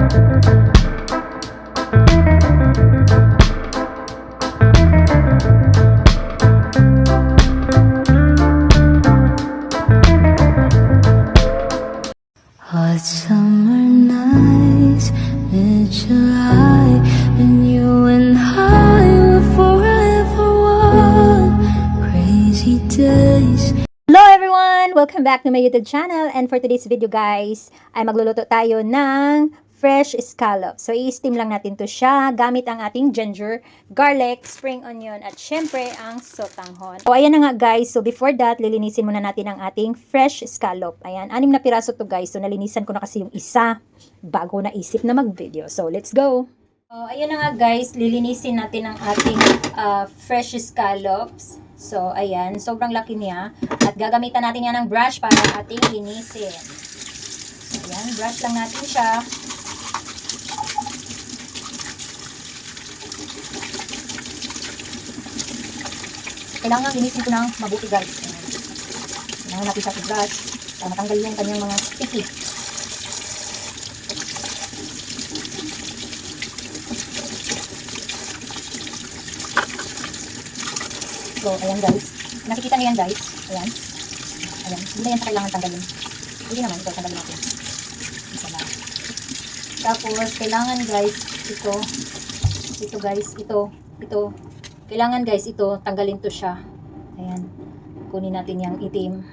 Hot summer nights, mid-July, when you and I were forever one. Crazy days. Hello everyone! Welcome back to my YouTube channel, and for today's video guys, ay magluluto tayo ng fresh scallop. So i-steam lang natin to siya gamit ang ating ginger, garlic, spring onion, at syempre ang sotanghon. So ayan na nga guys, so before that, lilinisin muna natin ang ating fresh scallop. Ayan, 6 na piraso to guys, so nalinisan ko na kasi yung isa bago naisip na mag-video. So let's go! So ayan na nga guys, lilinisin natin ang ating fresh scallops. So, ayan. Sobrang laki niya. At gagamitan natin yan ng brush para ating linisin. So, ayan. Brush lang natin siya. Kailangan linisin ko ng mabuti guys. Ayan. Kailangan natin siya i-brush para matanggal yung kanyang mga sticky. So, ayan guys. Nakikita niyo yan guys. Ayan. Ayan. Hindi na yan sa kailangan tanggalin. Hindi naman. Ito, tanggalin natin. Isa lang. Tapos, kailangan guys, ito. Ito guys, ito. Kailangan guys, ito, tanggalin to siya. Ayan. Kunin natin yung itim.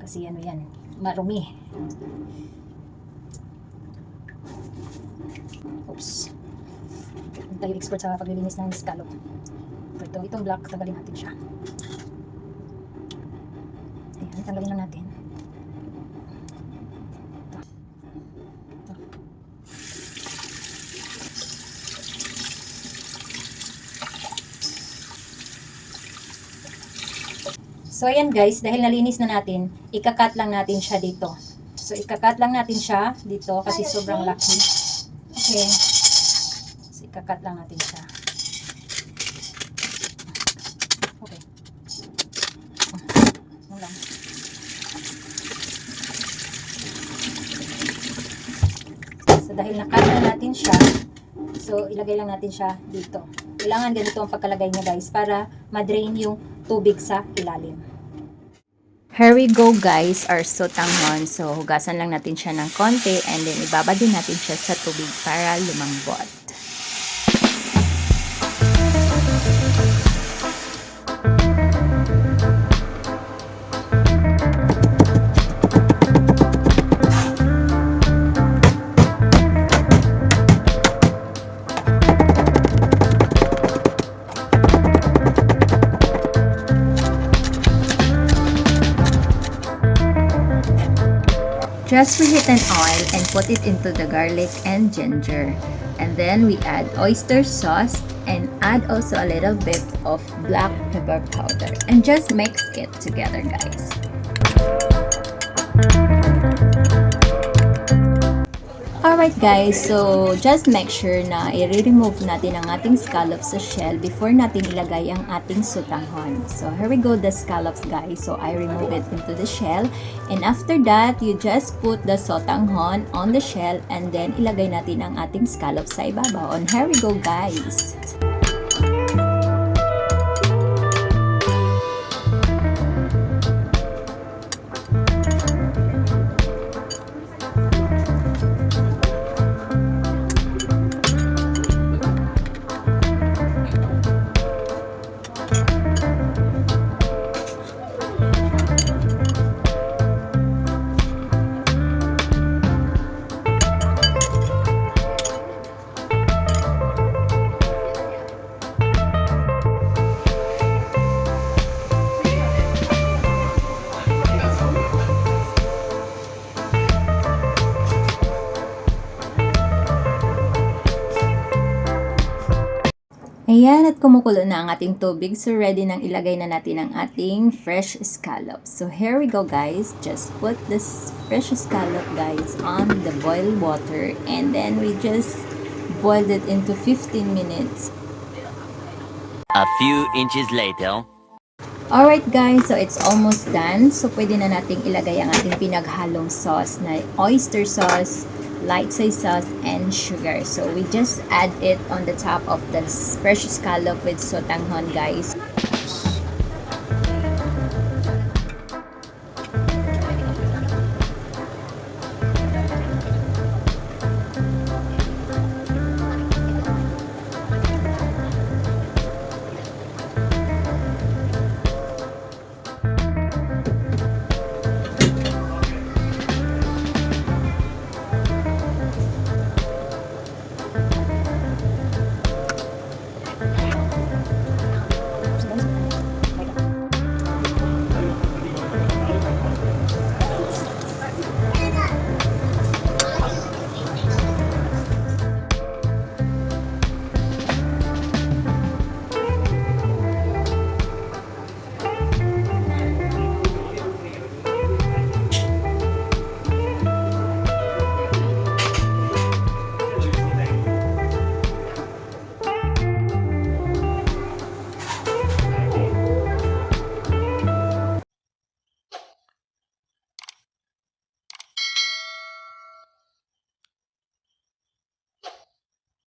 Kasi ano yan, marumi. Oops. Hindi tayo expert sa paglilinis ng scallop. Itong black, tanggalin natin siya. Ayan, tanggalin lang natin. Ito. So, ayan guys, dahil nalinis na natin, ikakat lang natin siya dito. So, ikakat lang natin siya dito kasi sobrang laki. Okay. So, ikakat lang natin siya. So, dahil nakat na natin siya, so, ilagay lang natin siya dito. Kailangan ganito ang pagkalagay niya guys, para ma-drain yung tubig sa ilalim. Here we go guys, our sotanghon. So, hugasan lang natin siya ng konti, and then ibabad din natin siya sa tubig para lumambot. Just reheat an oil and put it into the garlic and ginger. And then we add oyster sauce and add also a little bit of black pepper powder. And just mix it together guys. Alright guys, so just make sure na i-remove natin ang ating scallops sa shell before natin ilagay ang ating sotanghon. So here we go, the scallops guys. So I remove it into the shell, and after that, you just put the sotanghon on the shell, and then ilagay natin ang ating scallops sa ibabaw. And here we go guys. Ayan, at kumukulo na ang ating tubig. So, ready nang ilagay na natin ang ating fresh scallops. So, here we go guys. Just put this fresh scallop guys on the boiled water. And then we just boiled it into 15 minutes. A few inches later. Alright guys, so it's almost done. So, pwede na nating ilagay ang ating pinaghalong sauce na oyster sauce, light soy sauce, and sugar. So we just add it on the top of the fresh scallop with sotanghon, guys.